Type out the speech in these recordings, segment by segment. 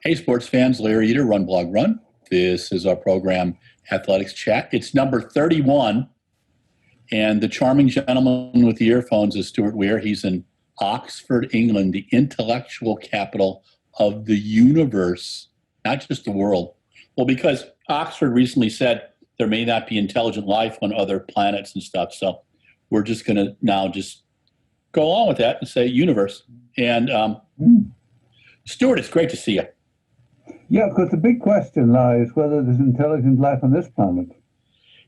Hey, sports fans, Larry Eater, RunBlogRun. This is our program, Athletics Chat. It's number 31, and the charming gentleman with the earphones is Stuart Weir. He's in Oxford, England, the intellectual capital of the universe, not just the world. Well, because Oxford recently said there may not be intelligent life on other planets and stuff, so we're just going to now just go along with that and say universe. And Stuart, it's great to see you. Yeah, because the big question lies whether there's intelligent life on this planet.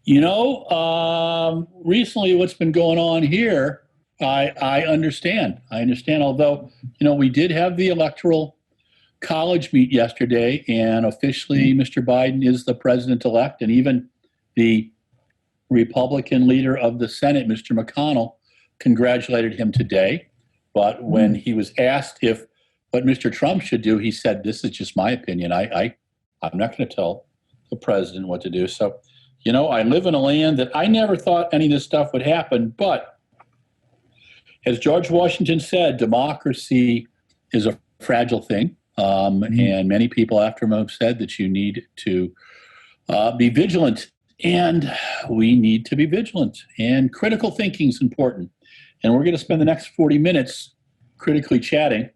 You know, recently what's been going on here, I understand. I understand, although, you know, we did have the Electoral College meet yesterday, and officially Mr. Biden is the president-elect, and even the Republican leader of the Senate, Mr. McConnell, congratulated him today. But when he was asked if what Mr. Trump should do, he said, "This is just my opinion. I'm not going to tell the president what to do." So, you know, I live in a land that I never thought any of this stuff would happen. But as George Washington said, democracy is a fragile thing. And many people after him have said that you need to be vigilant. And we need to be vigilant. And critical thinking is important. And we're going to spend the next 40 minutes critically chatting.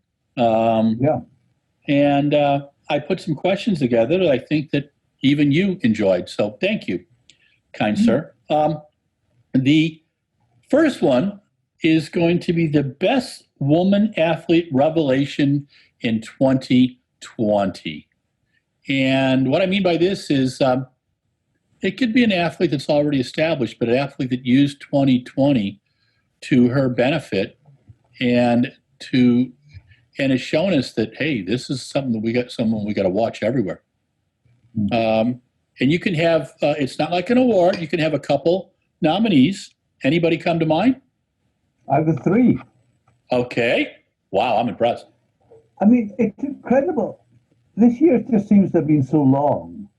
And I put some questions together that I think that even you enjoyed. So thank you, kind sir. The first one is going to be the best woman athlete revelation in 2020. And what I mean by this is it could be an athlete that's already established, but an athlete that used 2020 to her benefit and has shown us that, hey, this is something that we got to watch everywhere. And you can have, it's not like an award. You can have a couple nominees. Anybody come to mind? I have 3. Okay. Wow, I'm impressed. I mean, it's incredible. This year just seems to have been so long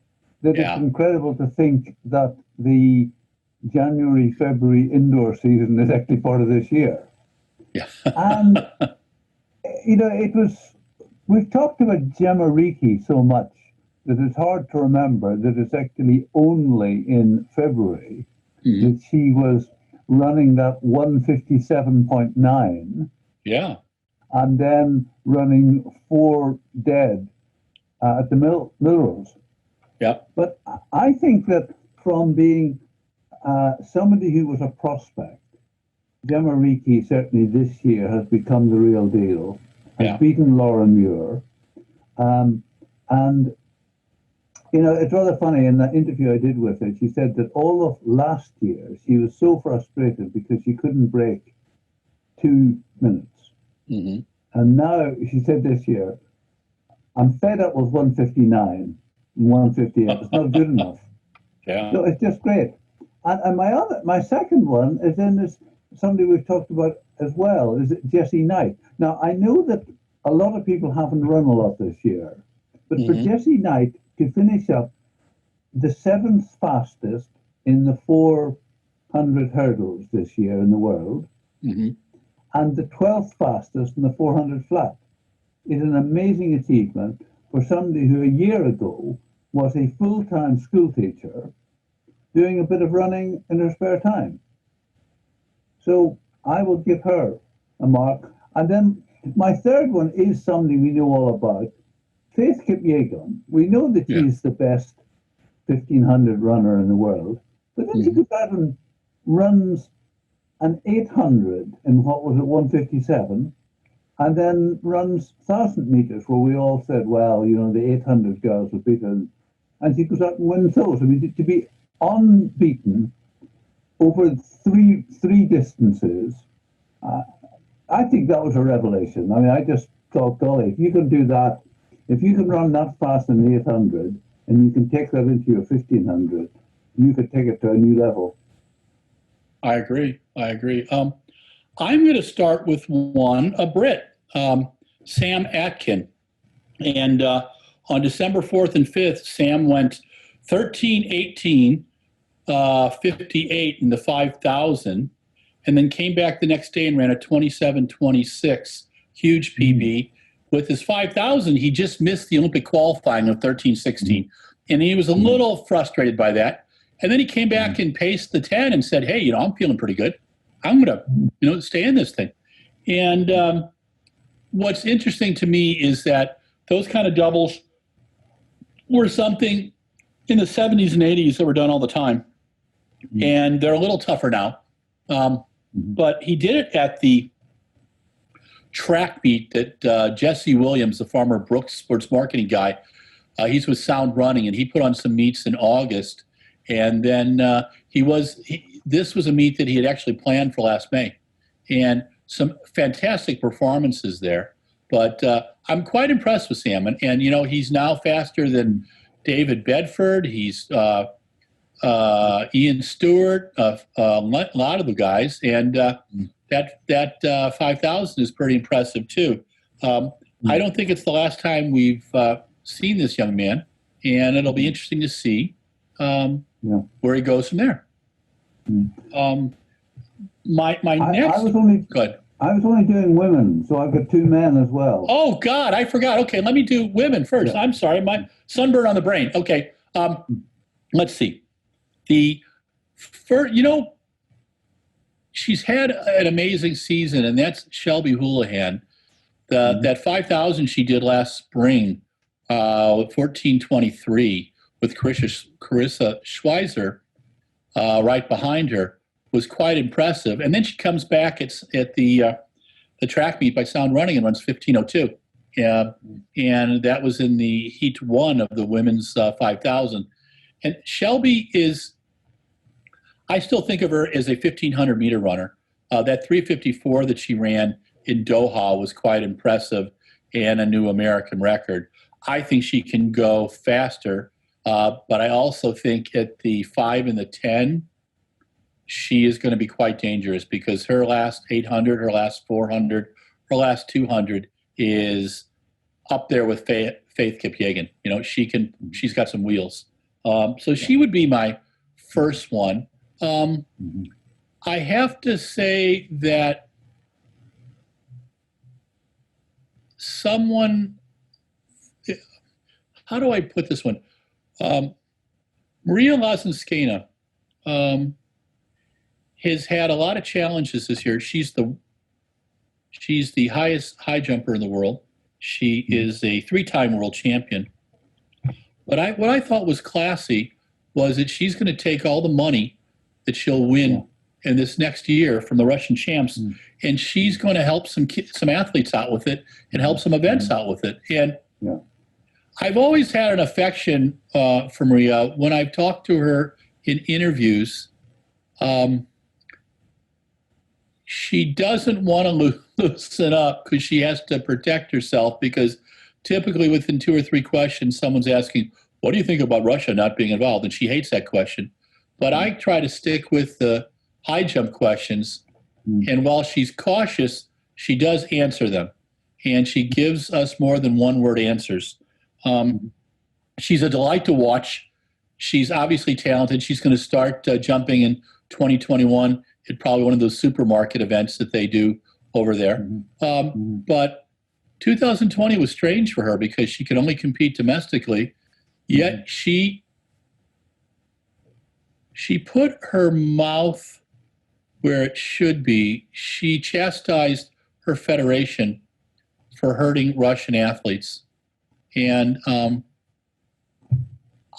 that it's incredible to think that the January, February indoor season is actually part of this year. Yeah. And you know, we've talked about Gemma Reekie so much that it's hard to remember that it's actually only in February that she was running that 157.9. Yeah. And then running 4 dead at the Milrose. Yeah. But I think that from being somebody who was a prospect, Gemma Reekie certainly this year has become the real deal, has beaten Laura Muir. And, you know, it's rather funny, in that interview I did with her, she said that all of last year she was so frustrated because she couldn't break 2 minutes. And now, she said this year, I'm fed up with 159 and 158. It's not good enough. Yeah. So it's just great. And my second one is in this, somebody we've talked about as well, is Jessie Knight. Now, I know that a lot of people haven't run a lot this year, but for Jessie Knight to finish up the 7th fastest in the 400 hurdles this year in the world, and the 12th fastest in the 400 flat is an amazing achievement for somebody who a year ago was a full-time school teacher doing a bit of running in her spare time. So I will give her a mark. And then my third one is somebody we know all about, Faith Kipyegon. We know that she's the best 1,500 runner in the world, but then she goes out and runs an 800 in what was it, 157, and then runs 1,000 meters, where we all said, well, you know, the 800 girls will beat her. And she goes out and wins those. I mean, to be unbeaten over three distances, I think that was a revelation. I mean, I just thought, golly, if you can do that, if you can run that fast in the 800, and you can take that into your 1,500, you could take it to a new level. I agree. I'm going to start with a Brit, Sam Atkin. And on December 4th and 5th, Sam went 13:18, 58 in the 5,000, and then came back the next day and ran a 27:26, huge PB, with his 5,000, he just missed the Olympic qualifying of 13:16. And he was a little frustrated by that. And then he came back and paced the 10 and said, hey, I'm feeling pretty good. I'm going to, stay in this thing. And what's interesting to me is that those kind of doubles were something in the 70s and 80s that were done all the time. And they're a little tougher now. But he did it at the track meet that Jesse Williams, the former Brooks sports marketing guy, he's with Sound Running, and he put on some meets in August. And then this was a meet that he had actually planned for last May. And some fantastic performances there. But I'm quite impressed with Sam. And he's now faster than David Bedford. He's Ian Stewart, a lot of the guys. And that 5,000 is pretty impressive, too. I don't think it's the last time we've seen this young man. And it'll be interesting to see where he goes from there. My next... Good. I was only doing women, so I've got 2 men as well. Oh, God, I forgot. Okay, let me do women first. Yeah. I'm sorry, my sunburn on the brain. Okay, let's see. The first, she's had an amazing season, and that's Shelby Houlihan. That 5,000 she did last spring, 14:23, with Carissa Schweizer right behind her, was quite impressive. And then she comes back at the track meet by Sound Running and runs 15:02. And that was in the heat 1 of the women's 5,000. And Shelby I still think of her as a 1,500 meter runner. That 3:54 that she ran in Doha was quite impressive and a new American record. I think she can go faster, but I also think at the 5 and the 10, she is going to be quite dangerous because her last 800, her last 400, her last 200 is up there with Faith Kipyegon. She's got some wheels. So she would be my first one. I have to say that how do I put this one? Maria Lozenskena has had a lot of challenges this year. She's the highest high jumper in the world. She is a 3-time world champion. But what I thought was classy was that she's going to take all the money that she'll win in this next year from the Russian champs, and she's going to help some athletes out with it and help some events out with it. And I've always had an affection for Maria. When I've talked to her in interviews, she doesn't want to loosen up because she has to protect herself, because typically within 2 or 3 questions, someone's asking, what do you think about Russia not being involved? And she hates that question. But I try to stick with the high jump questions. And while she's cautious, she does answer them. And she gives us more than one-word answers. She's a delight to watch. She's obviously talented. She's going to start jumping in 2021 at probably one of those supermarket events that they do over there. But 2020 was strange for her because she could only compete domestically. Yet she put her mouth where it should be. She chastised her federation for hurting Russian athletes. And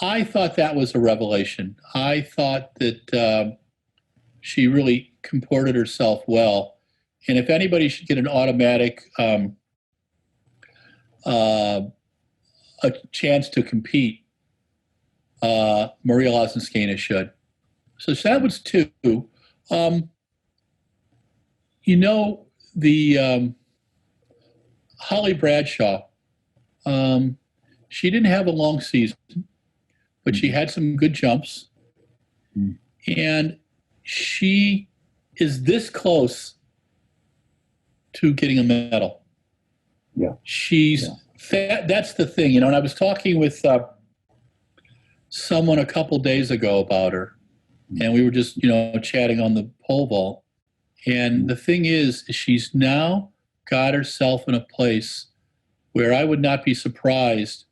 I thought that was a revelation. I thought that she really comported herself well. And if anybody should get an automatic a chance to compete, Maria Lozenskena should. So that was 2. The Holly Bradshaw, she didn't have a long season, but she had some good jumps. And she is this close to getting a medal. She's that's the thing, and I was talking with someone a couple days ago about her, and we were just, chatting on the pole vault. And the thing is, she's now got herself in a place where I would not be surprised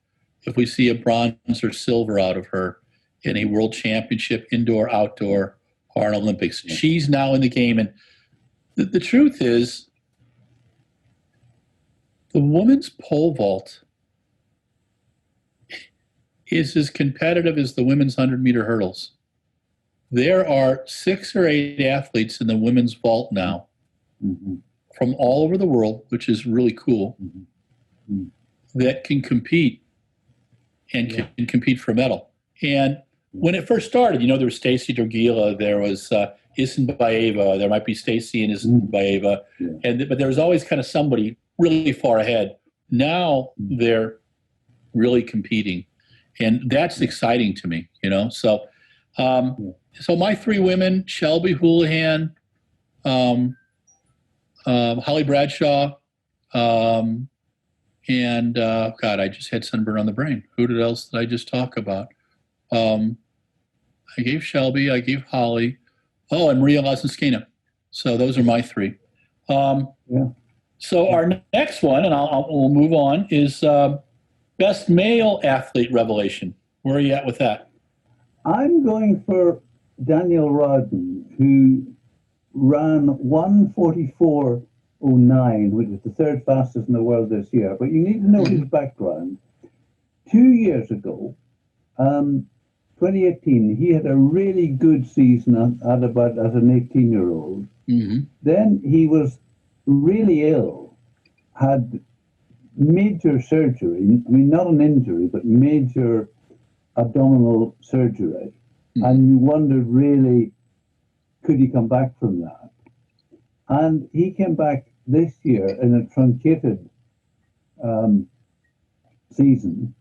if we see a bronze or silver out of her in a world championship, indoor, outdoor, or an Olympics. She's now in the game. And the truth is, the women's pole vault is as competitive as the women's 100-meter hurdles. There are 6 or 8 athletes in the women's vault now from all over the world, which is really cool, that can compete and can compete for a medal. And when it first started, there was Stacy Dragila, there was Isinbayeva, there might be Stacy and Isinbayeva, but there was always kind of somebody really far ahead. Now they're really competing, and that's exciting to me, So, so my 3 women: Shelby Houlihan, Holly Bradshaw, and God, I just had sunburn on the brain. Who else did I just talk about? I gave Shelby, I gave Holly, and Maria Lozenskena. So those are my 3. So our next one, and we'll move on, is best male athlete revelation. Where are you at with that? I'm going for Daniel Rodden, who ran 1:44.09, which is the 3rd fastest in the world this year. But you need to know his background. 2 years ago, 2018, he had a really good season as an 18-year-old. Then he was really ill, had major surgery. I mean, not an injury, but major abdominal surgery. And you wondered, really, could he come back from that? And he came back this year in a truncated season,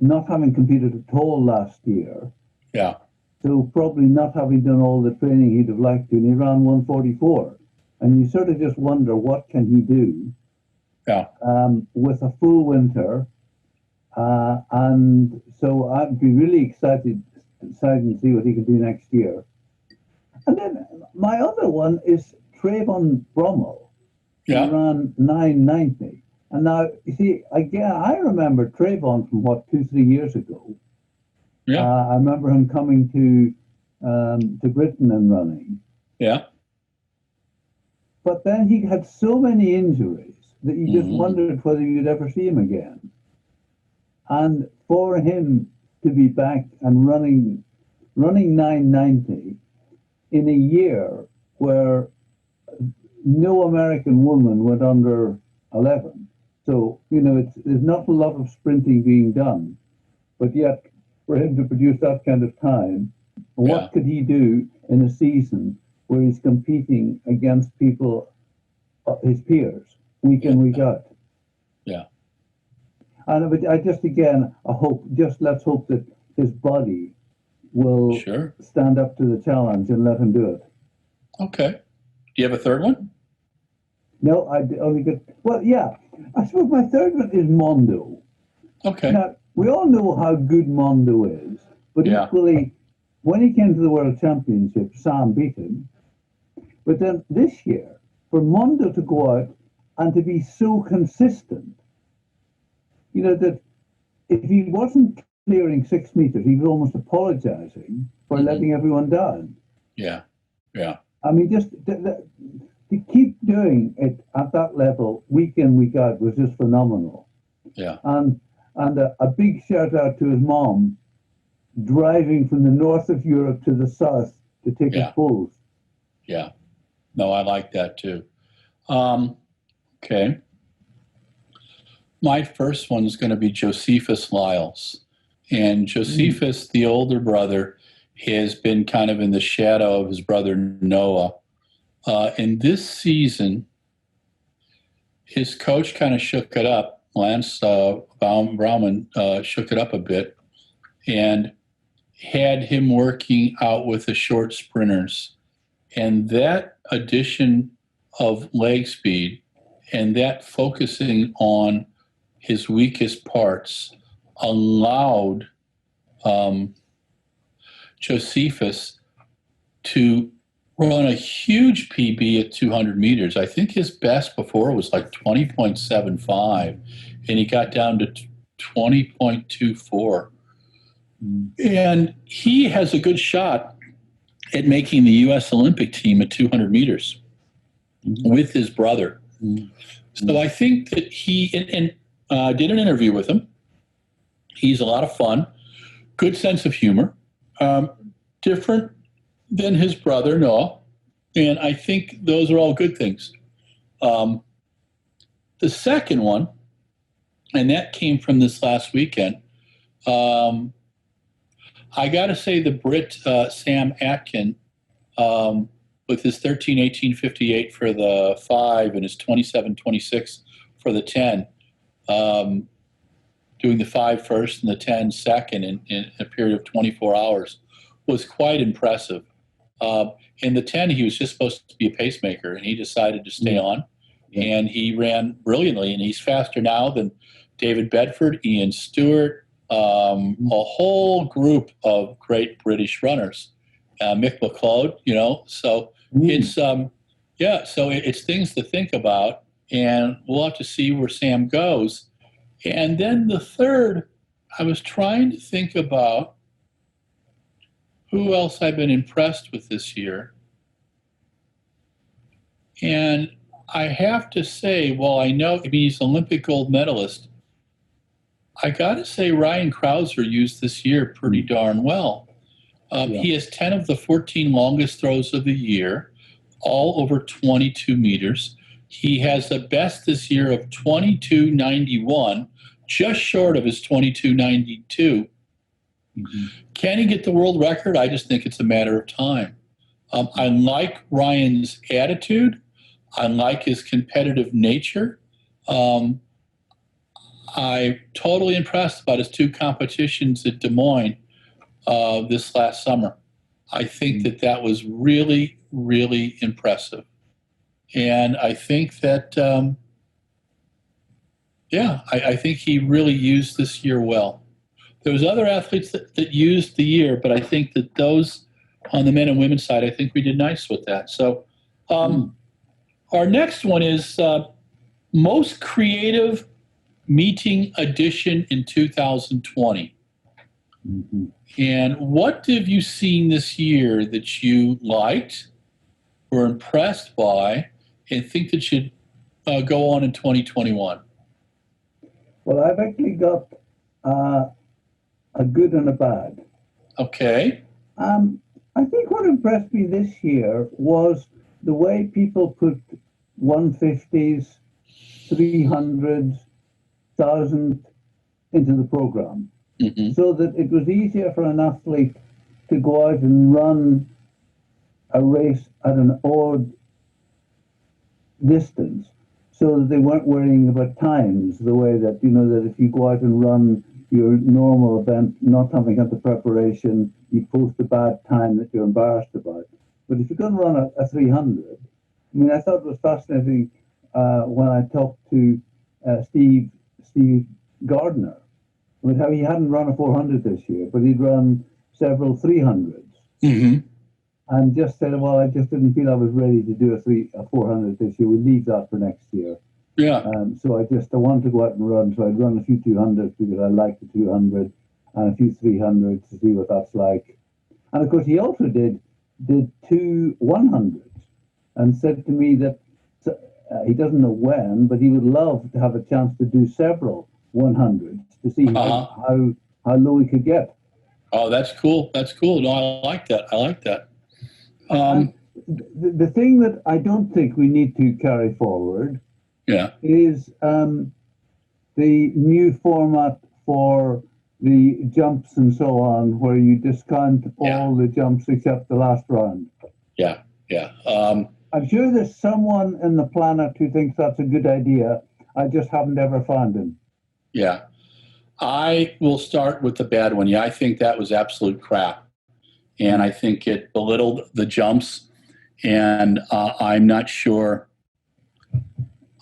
not having competed at all last year. Yeah. So probably not having done all the training he'd have liked to, and he ran 1:44. And you sort of just wonder, what can he do with a full winter? And so I'd be really excited to see what he can do next year. And then my other one is Trayvon Brommel. He ran 9:90. And now, you see, again, I remember Trayvon from 2-3 years ago. I remember him coming to Britain and running. But then he had so many injuries that you just wondered whether you'd ever see him again. And for him to be back and running 9:90 in a year where no American woman went under 11. So, there's not a lot of sprinting being done. But yet, for him to produce that kind of time, what could he do in a season where he's competing against people, his peers, week in, week out? And I just, again, let's hope that his body will stand up to the challenge and let him do it. Okay. Do you have a third one? No, I only got, I suppose my third one is Mondo. Okay. Now, we all know how good Mondo is, but equally, when he came to the World Championship, Sam beat him. But then this year, for Mondo to go out and to be so consistent, that if he wasn't clearing 6 meters, he was almost apologizing for letting everyone down. I mean, just to keep doing it at that level, week in, week out, was just phenomenal. And a big shout out to his mom, driving from the north of Europe to the south to take his bulls. No, I like that too. Okay. My first one is going to be Josephus Lyles. And Josephus, the older brother, has been kind of in the shadow of his brother Noah. And this season, his coach kind of shook it up. Lance Bauman shook it up a bit and had him working out with the short sprinters. And that addition of leg speed and that focusing on his weakest parts allowed Josephus to run a huge PB at 200 meters. I think his best before was like 20.75, and he got down to 20.24. And he has a good shot at making the U.S. Olympic team at 200 meters with his brother. So I think that he did an interview with him. He's a lot of fun, good sense of humor, different than his brother, Noah. And I think those are all good things. The second one, and that came from this last weekend, I got to say the Brit Sam Atkin with his 13:18:58 for the 5 and his 27:26 for the 10, doing the 5 first and the 10 second in a period of 24 hours was quite impressive. In the 10, he was just supposed to be a pacemaker, and he decided to stay on, and he ran brilliantly, and he's faster now than David Bedford, Ian Stewart, a whole group of great British runners, Mick McLeod, so it's, so it's things to think about, and we'll have to see where Sam goes. And then the third, I was trying to think about who else I've been impressed with this year. And I have to say, while I mean, he's an Olympic gold medalist, I got to say Ryan Krauser used this year pretty darn well. He has 10 of the 14 longest throws of the year, all over 22 meters. He has the best this year of 22.91, just short of his 22.92. Can he get the world record? I just think it's a matter of time. I like Ryan's attitude. I like his competitive nature. I'm totally impressed about his 2 competitions at Des Moines this last summer. I think that was really, really impressive. And I think that, I think he really used this year well. There was other athletes that used the year, but I think that those on the men and women's side, I think we did nice with that. So our next one is most creative meeting edition in 2020. And what have you seen this year that you liked, were impressed by, and think that should go on in 2021? Well, I've actually got a good and a bad. Okay. I think what impressed me this year was the way people put 150s, 300s, 1000 into the program, so that it was easier for an athlete to go out and run a race at an odd distance, so that they weren't worrying about times the way that, that if you go out and run your normal event, not having had the preparation, you post a bad time that you're embarrassed about. But if you're going to run a 300, I mean, I thought it was fascinating when I talked to Steve Gardner, with how he hadn't run a 400 this year, but he'd run several 300s. And just said, well, I just didn't feel I was ready to do a 400 this year. We'll leave that for next year. So I wanted to go out and run. So I'd run a few 200s because I like the 200, and a few 300s to see what that's like. And of course, he also did 2 100s and said to me that he doesn't know when, but he would love to have a chance to do several 100s to see how low he could get. Oh, that's cool. That's cool. No, I like that. The thing that I don't think we need to carry forward is the new format for the jumps and so on, where you discount all the jumps except the last round. I'm sure there's someone in the planet who thinks that's a good idea. I just haven't ever found him. I will start with the bad one. I think that was absolute crap. And I think it belittled the jumps. And I'm not sure.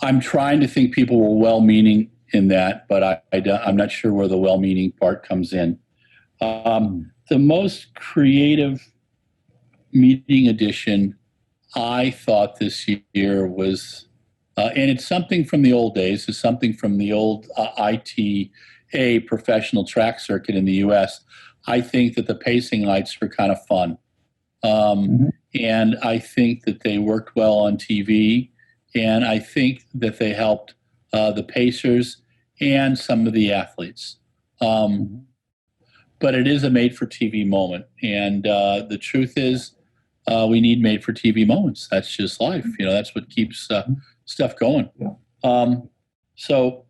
I'm trying to think people were well-meaning in that, but I'm not sure where the well-meaning part comes in. The most creative meeting edition, I thought this year was, and it's something from the old days, it's something from the old ITA professional track circuit in the U.S. I think that the pacing lights were kind of fun. And I think that they worked well on TV, and I think that they helped the pacers and some of the athletes. But it is a made-for-TV moment, and the truth is, we need made-for-TV moments. That's just life. That's what keeps stuff going. Yeah. So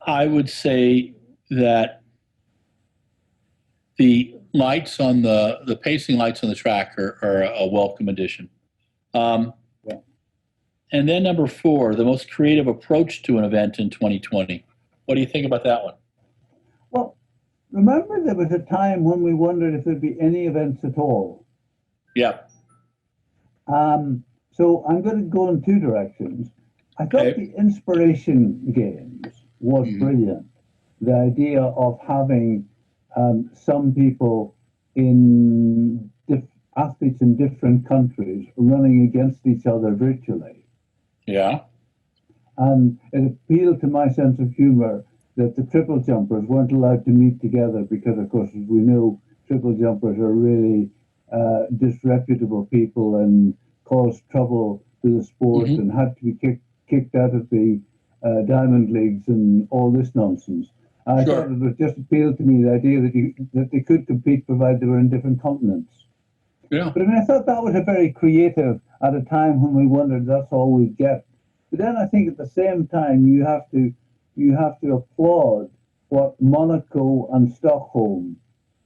I would say that the lights on the pacing lights on the track are a welcome addition. And then number 4, the most creative approach to an event in 2020. What do you think about that one? Well, remember there was a time when we wondered if there'd be any events at all. Yeah. So I'm going to go in 2 directions. I thought the inspiration games was brilliant. The idea of having some people athletes in different countries running against each other virtually. Yeah. And it appealed to my sense of humor that the triple jumpers weren't allowed to meet together because, of course, as we know, triple jumpers are really disreputable people and caused trouble to the sport and had to be kicked out of the diamond leagues and all this nonsense. I thought it was just appealed to me, the idea that they could compete provided they were in different continents. Yeah. But I mean, I thought that was a very creative at a time when we wondered that's all we'd get. But then I think at the same time you have to applaud what Monaco and Stockholm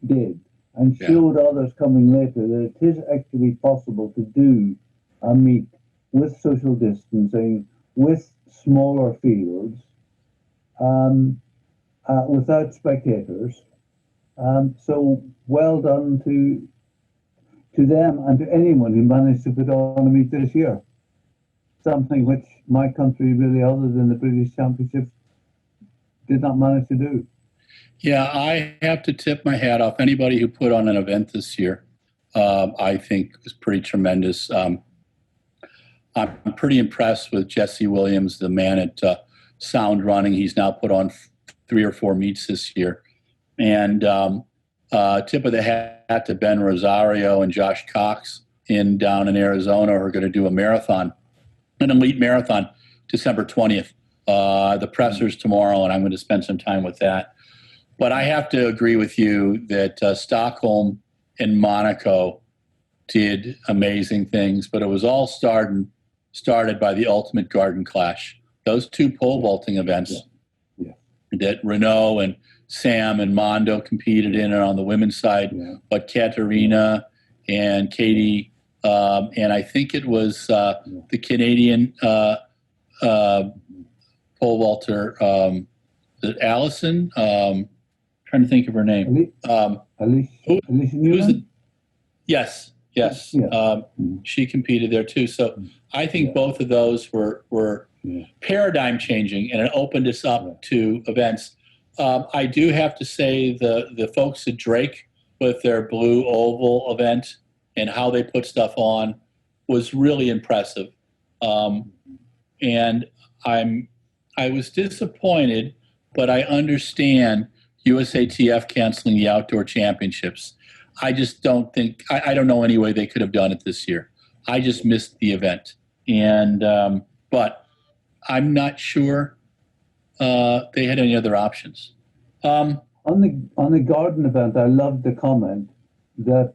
did and showed others coming later that it is actually possible to do a meet with social distancing, with smaller fields, without spectators. So well done to them and to anyone who managed to put on a meet this year. Something which my country, really, other than the British Championships, did not manage to do. Yeah, I have to tip my hat off. Anybody who put on an event this year, I think was pretty tremendous. I'm pretty impressed with Jesse Williams, the man at Sound Running. He's now put on 3 or 4 meets this year. And tip of the hat to Ben Rosario and Josh Cox down in Arizona who are going to do a marathon, an elite marathon, December 20th. The presser's tomorrow, and I'm going to spend some time with that. But I have to agree with you that Stockholm and Monaco did amazing things, but it was all started by the Ultimate Garden Clash. Those 2 pole vaulting events that Renault and Sam and Mondo competed in on the women's side, but Katerina and Katie, and I think it was the Canadian pole vaulter, Allison. Trying to think of her name. Alicia Yes. She competed there too. So I think both of those were paradigm changing, and it opened us up to events. I do have to say the folks at Drake with their Blue Oval event and how they put stuff on was really impressive. And I was disappointed, but I understand USATF canceling the outdoor championships. I just don't think, I don't know any way they could have done it this year. I just missed the event. And, but I'm not sure they had any other options. On the garden event, I loved the comment that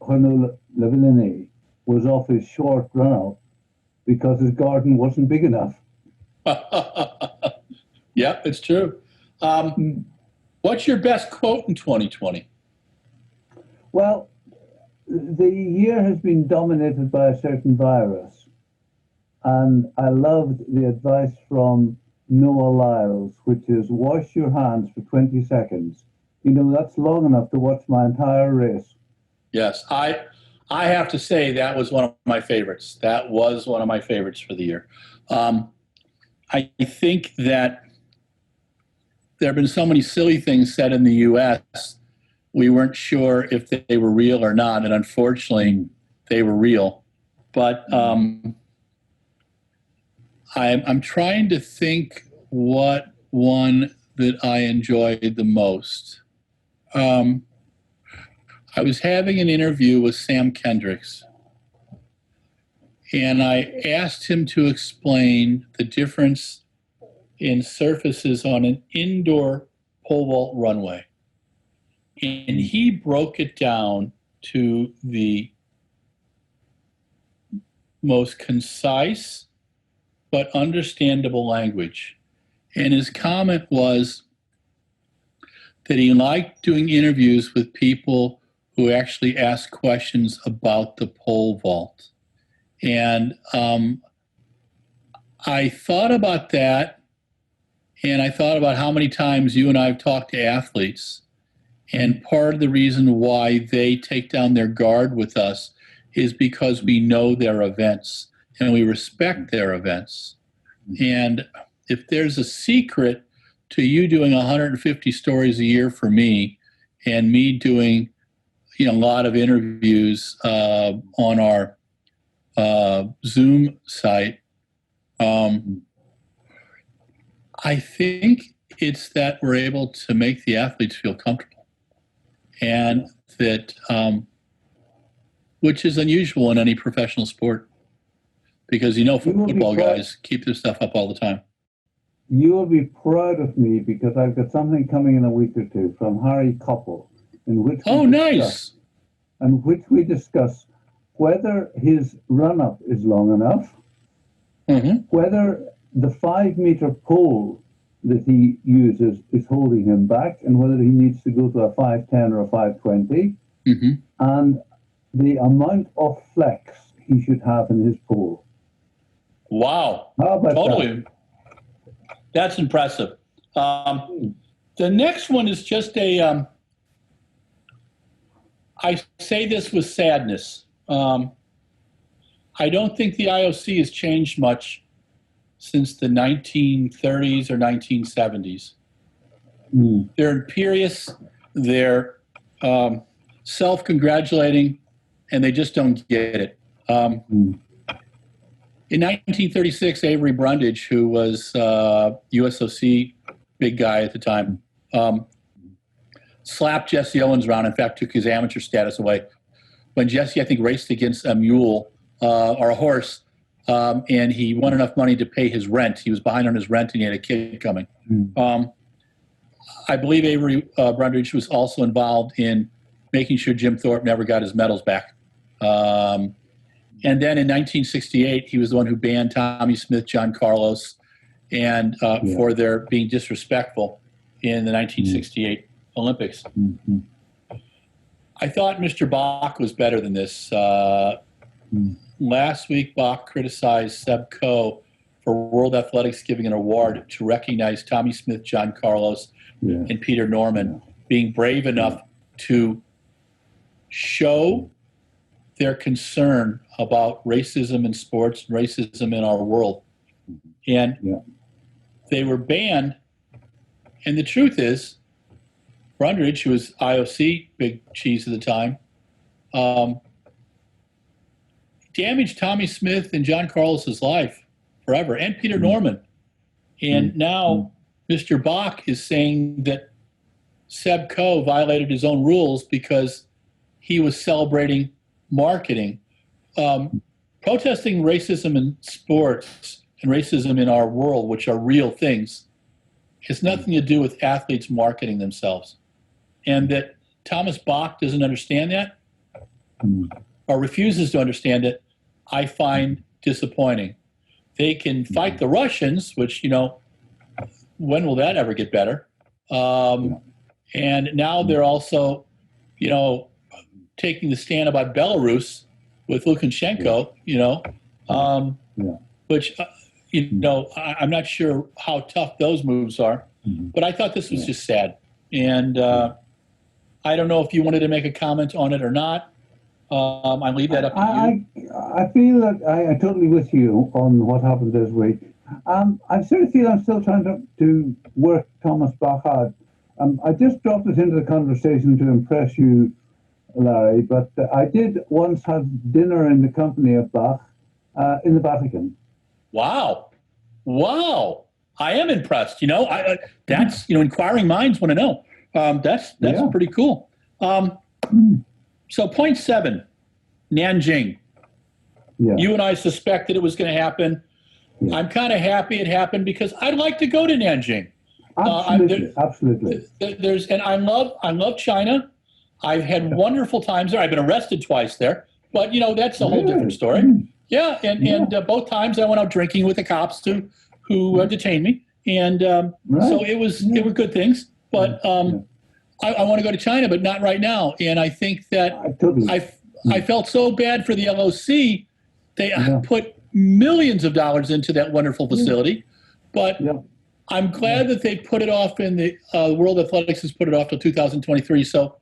Renaud Lavillenie was off his short run-out because his garden wasn't big enough. Yeah, it's true. What's your best quote in 2020? Well, the year has been dominated by a certain virus, and I loved the advice from Noah Lyles, which is wash your hands for 20 seconds. You know, that's long enough to watch my entire race. Yes, I have to say that was one of my favorites. That was one of my favorites for the year. I think that there have been so many silly things said in the U.S., we weren't sure if they were real or not. And unfortunately, they were real. But I'm trying to think what one that I enjoyed the most. I was having an interview with Sam Kendricks, and I asked him to explain the difference in surfaces on an indoor pole vault runway. And he broke it down to the most concise but understandable language. And his comment was that he liked doing interviews with people who actually asked questions about the pole vault. And I thought about that, and I thought about how many times you and I have talked to athletes. And part of the reason why they take down their guard with us is because we know their events and we respect their events. And if there's a secret to you doing 150 stories a year for me and me doing, a lot of interviews on our Zoom site, I think it's that we're able to make the athletes feel comfortable, and that, which is unusual in any professional sport, because football guys keep their stuff up all the time. You will be proud of me because I've got something coming in a week or two from Harry Koppel, in which we discuss whether his run-up is long enough, whether the 5-meter pole that he uses is holding him back, and whether he needs to go to a 510 or a 520, and the amount of flex he should have in his pole. Wow. How about totally. that? That's impressive. The next one is just I say this with sadness. I don't think the IOC has changed much since the 1930s or 1970s. They're imperious, they're self-congratulating, and they just don't get it. In 1936, Avery Brundage, who was USOC big guy at the time, slapped Jesse Owens around, in fact, took his amateur status away. When Jesse, I think, raced against a mule or a horse, and he won enough money to pay his rent. He was behind on his rent, and he had a kid coming. I believe Avery Brundage was also involved in making sure Jim Thorpe never got his medals back. And then in 1968, he was the one who banned Tommy Smith, John Carlos, and for their being disrespectful in the 1968 Olympics. I thought Mr. Bach was better than this. Last week, Bach criticized Seb Coe for World Athletics giving an award to recognize Tommy Smith, John Carlos, and Peter Norman being brave enough to show their concern about racism in sports, racism in our world. And they were banned. And the truth is, Brundage, who was IOC big cheese at the time, damaged Tommy Smith and John Carlos's life forever, and Peter Norman. And now Mr. Bach is saying that Seb Coe violated his own rules because he was celebrating marketing. Protesting racism in sports and racism in our world, which are real things, has nothing to do with athletes marketing themselves. And that Thomas Bach doesn't understand that or refuses to understand it, I find disappointing. They can fight the Russians, which, when will that ever get better? And now they're also, taking the stand about Belarus with Lukashenko, which, I'm not sure how tough those moves are, but I thought this was just sad. And I don't know if you wanted to make a comment on it or not. I leave that up to you. I feel that I totally with you on what happened this week. I sort of feel I'm still trying to work Thomas Bach out. I just dropped it into the conversation to impress you Larry, but I did once have dinner in the company of Bach in the Vatican. Wow. Wow. I am impressed. That's, inquiring minds want to know. That's Yeah. pretty cool. So point 7, Nanjing. Yeah. You and I suspected it was going to happen. Yeah. I'm kind of happy it happened because I'd like to go to Nanjing. Absolutely. And I love China. I've had wonderful times there. I've been arrested twice there, but that's a whole different story. Yeah, and both times I went out drinking with the cops who detained me, and so it were good things. But I want to go to China, but not right now. And I think that I felt so bad for the LOC. They put millions of dollars into that wonderful facility, but I'm glad that they put it off in the World Athletics has put it off till 2023. So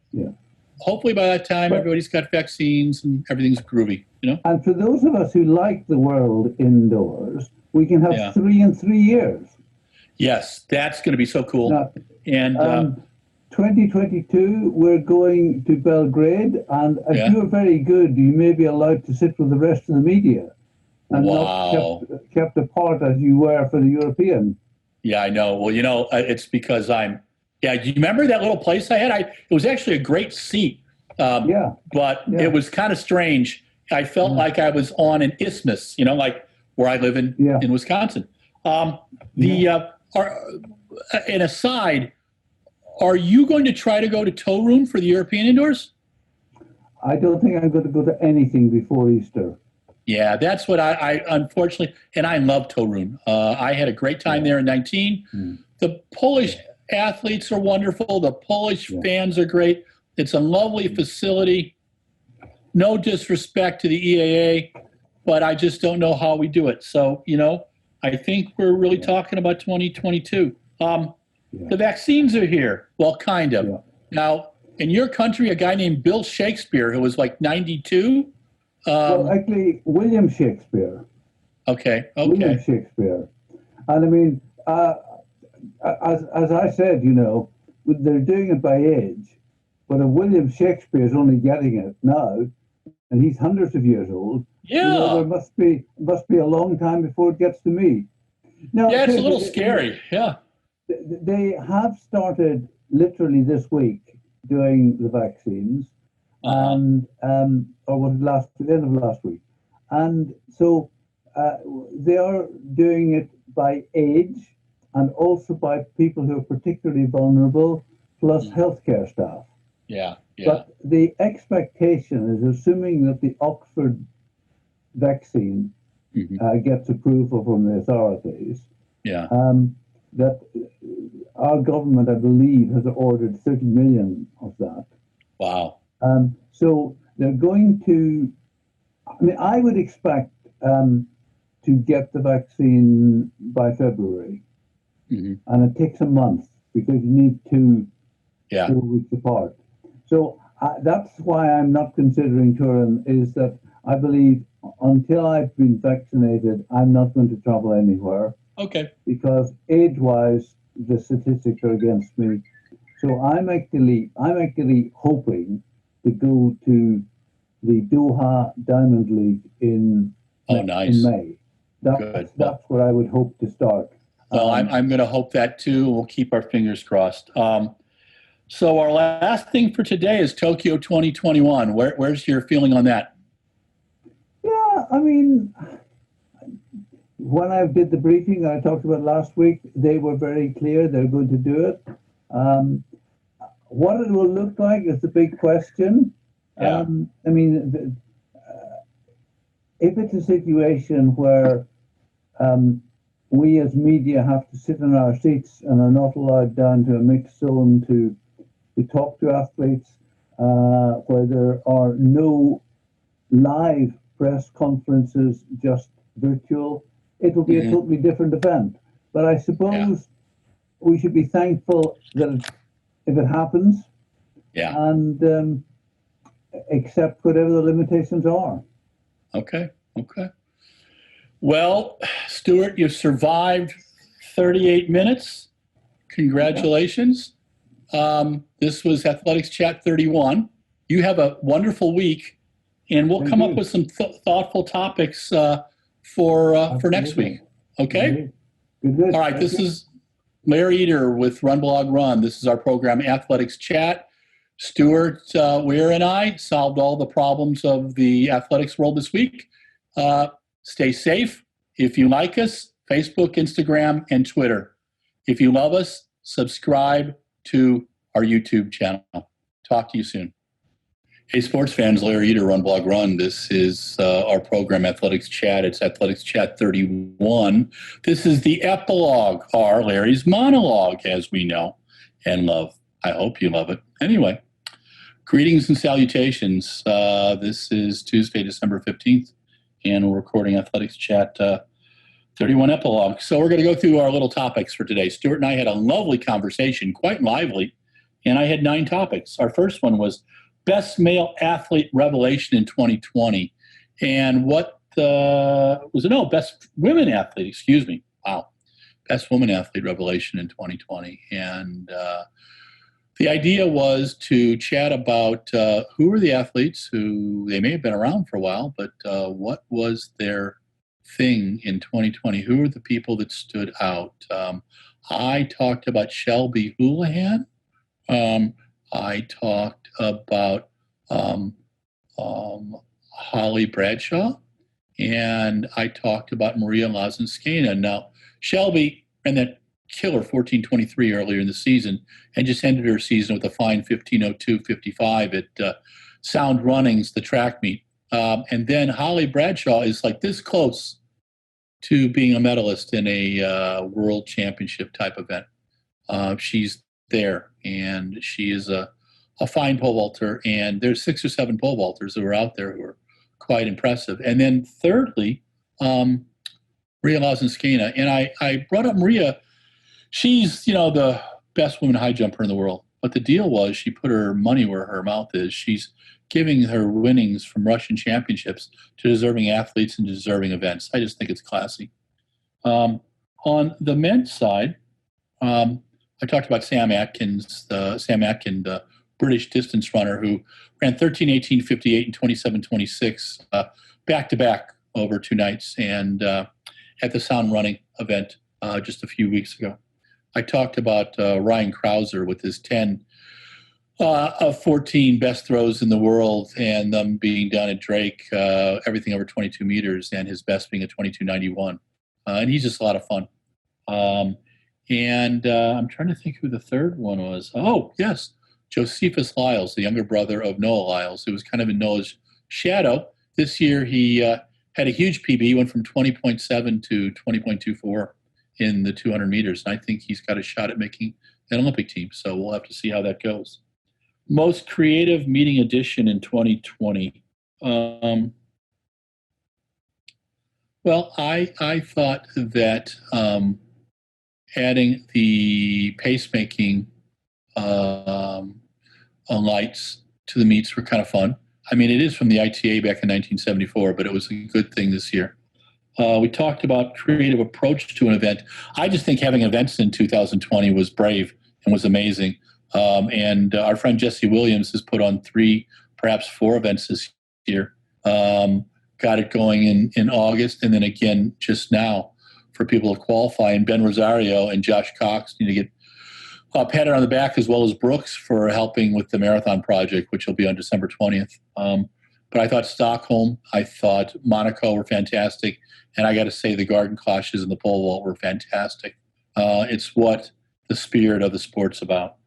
hopefully by that time, everybody's got vaccines and everything's groovy, And for those of us who like the world indoors, we can have 3 in 3 years. Yes, that's going to be so cool. Now, and 2022, we're going to Belgrade, and if you're very good, you may be allowed to sit with the rest of the media and not kept apart as you were for the European. Yeah, I know. Well, it's because do you remember that little place I had? It was actually a great seat, but it was kind of strange. I felt like I was on an isthmus, like where I live in Wisconsin. An aside, are you going to try to go to Torun for the European indoors? I don't think I'm going to go to anything before Easter. Yeah, that's what I unfortunately, and I love Torun. I had a great time there in 19. The Polish athletes are wonderful. The Polish fans are great. It's a lovely facility. No disrespect to the EAA, but I just don't know how we do it. So, I think we're really talking about 2022. The vaccines are here. Well, kind of. Now, in your country, a guy named Bill Shakespeare, who was like 92. Well, actually, William Shakespeare. Okay. William Shakespeare. And I mean, as I said, they're doing it by age. But if William Shakespeare is only getting it now, and he's hundreds of years old, there must be a long time before it gets to me. Now, it's a little scary. Yeah. They have started literally this week doing the vaccines, and or was it the end of last week, and so they are doing it by age and also by people who are particularly vulnerable, plus healthcare staff. Yeah. But the expectation is, assuming that the Oxford vaccine gets approval from the authorities, that our government, I believe, has ordered 30 million of that. Wow. So they're going to, I would expect to get the vaccine by February. And it takes a month because you need 4 weeks apart. So that's why I'm not considering Turin, is that I believe until I've been vaccinated, I'm not going to travel anywhere. Okay. Because age-wise, the statistics are against me. So I'm actually hoping to go to the Doha Diamond League in May. That's where I would hope to start. Well, I'm going to hope that too. We'll keep our fingers crossed. So our last thing for today is Tokyo 2021. Where's your feeling on that? Yeah, when I did the briefing I talked about last week, they were very clear they're going to do it. What it will look like is the big question. Yeah. If it's a situation where we as media have to sit in our seats and are not allowed down to a mixed zone to talk to athletes, where there are no live press conferences, just virtual, it will be a totally different event. But I suppose we should be thankful that if it happens, and accept whatever the limitations are. Okay. Well, Stuart, you've survived 38 minutes. Congratulations. This was Athletics Chat 31. You have a wonderful week, and we'll Thank come up you. with some thoughtful topics for next week. Okay? Good. All right, Thank this you. is Larry Eder with RunBlogRun. This is our program, Athletics Chat. Stuart Weir and I solved all the problems of the athletics world this week. Stay safe. If you like us, Facebook, Instagram, and Twitter. If you love us, subscribe to our YouTube channel. Talk to you soon. Hey, sports fans, Larry Eder, RunBlogRun. This is our program, Athletics Chat. It's Athletics Chat 31. This is the epilogue, or Larry's monologue, as we know and love. I hope you love it. Anyway, greetings and salutations. This is Tuesday, December 15th, and we're recording Athletics Chat 31 epilogue. So we're going to go through our little topics for today. Stuart and I had a lovely conversation, quite lively, and I had 9 topics. Our first one was best male athlete revelation in 2020. And best women athlete, excuse me. Wow. Best woman athlete revelation in 2020. And the idea was to chat about who were the athletes who they may have been around for a while, but what was their thing in 2020? Who were the people that stood out? I talked about Shelby Houlihan. I talked about Holly Bradshaw, and I talked about Maria Lozenskena. Now, Shelby ran that killer 14:23 earlier in the season and just ended her season with a fine 15:02:55 at Sound Runnings, the track meet. And then Holly Bradshaw is like this close to being a medalist in a world championship type event. She's there, and she is a fine pole vaulter, and there's 6 or 7 pole vaulters who are out there who are quite impressive. And then thirdly, Maria Lozenskena. And I brought up Maria. She's, the best woman high jumper in the world. But the deal was she put her money where her mouth is. She's giving her winnings from Russian championships to deserving athletes and deserving events. I just think it's classy. On the men's side, I talked about Sam Atkin, the British distance runner who ran 13:18:58 and 27:26 back-to-back over 2 nights, and at the Sound Running event just a few weeks ago. I talked about Ryan Krauser with his 10 of 14 best throws in the world, and them being done at Drake, everything over 22 meters, and his best being a 22:91. And he's just a lot of fun. And I'm trying to think who the third one was. Oh, yes, Josephus Lyles, the younger brother of Noah Lyles, who was kind of in Noah's shadow. This year he had a huge PB. He went from 20.7 to 20.24 in the 200 meters. And I think he's got a shot at making an Olympic team. So we'll have to see how that goes. Most creative meeting edition in 2020. Well, I thought that adding the pacemaking lights to the meets were kind of fun. I mean, it is from the ITA back in 1974, but it was a good thing this year. We talked about creative approach to an event. I just think having events in 2020 was brave and was amazing. And our friend Jesse Williams has put on 3, perhaps 4 events this year. Got it going in August, and then again just now for people to qualify. And Ben Rosario and Josh Cox need to get patted on the back, as well as Brooks for helping with the marathon project, which will be on December 20th. But I thought Stockholm, I thought Monaco were fantastic. And I got to say the garden clashes and the pole vault were fantastic. It's what the spirit of the sport's about.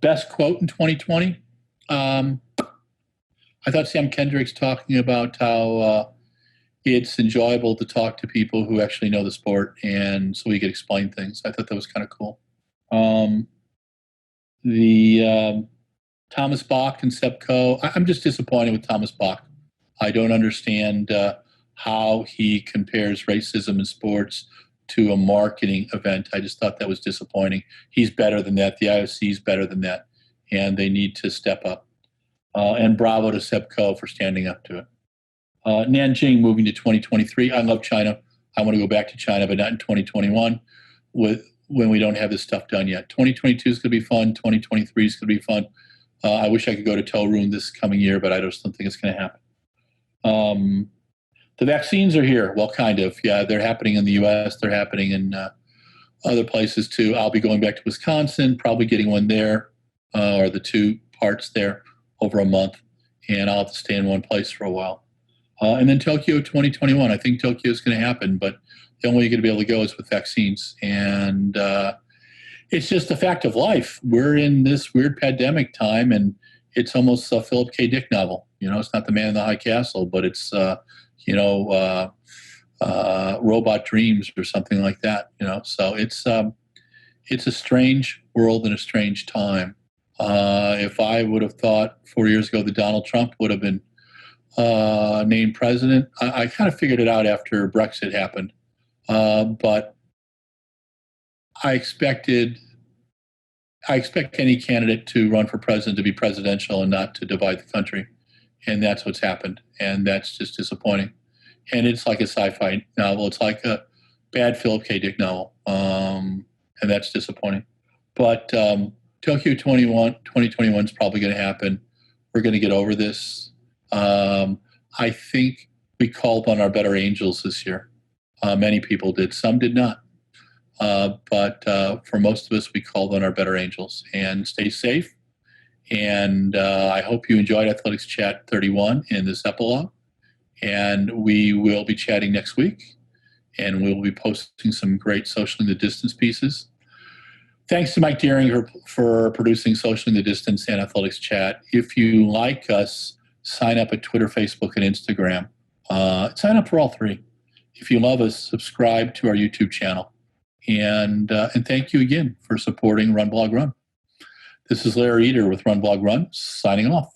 Best quote in 2020. I thought Sam Kendrick's talking about how it's enjoyable to talk to people who actually know the sport, and so we could explain things. I thought that was kind of cool. The Thomas Bach and Seb Coe, I'm just disappointed with Thomas Bach. I don't understand how he compares racism in sports to a marketing event. I just thought that was disappointing. He's better than that. The IOC is better than that, and they need to step up. And bravo to Seb Coe for standing up to it. Nanjing moving to 2023. I love China. I want to go back to China, but not in 2021 when we don't have this stuff done yet. 2022 is going to be fun. 2023 is going to be fun. I wish I could go to Torun this coming year, but I just don't think it's going to happen. The vaccines are here. Well, kind of. Yeah, they're happening in the U.S. They're happening in other places too. I'll be going back to Wisconsin, probably getting one there, or the 2 parts there over a month, and I'll have to stay in one place for a while. And then Tokyo 2021. I think Tokyo is going to happen, but the only way you're going to be able to go is with vaccines. And it's just a fact of life. We're in this weird pandemic time, and it's almost a Philip K. Dick novel. It's not The Man in the High Castle, but it's, Robot Dreams or something like that. So it's a strange world and a strange time. If I would have thought 4 years ago that Donald Trump would have been named president, I kind of figured it out after Brexit happened. But I expect any candidate to run for president to be presidential and not to divide the country. And that's what's happened. And that's just disappointing. And it's like a sci-fi novel. It's like a bad Philip K. Dick novel. And that's disappointing. But Tokyo 2021 is probably going to happen. We're going to get over this. I think we called on our better angels this year. Many people did. Some did not. But for most of us, we called on our better angels. And stay safe. And I hope you enjoyed Athletics Chat 31 in this epilogue. And we will be chatting next week. And we'll be posting some great Socially the Distance pieces. Thanks to Mike Deering for producing Socially the Distance and Athletics Chat. If you like us, sign up at Twitter, Facebook, and Instagram. Sign up for all 3. If you love us, subscribe to our YouTube channel. And thank you again for supporting RunBlogRun. This is Larry Eder with RunBlogRun, signing off.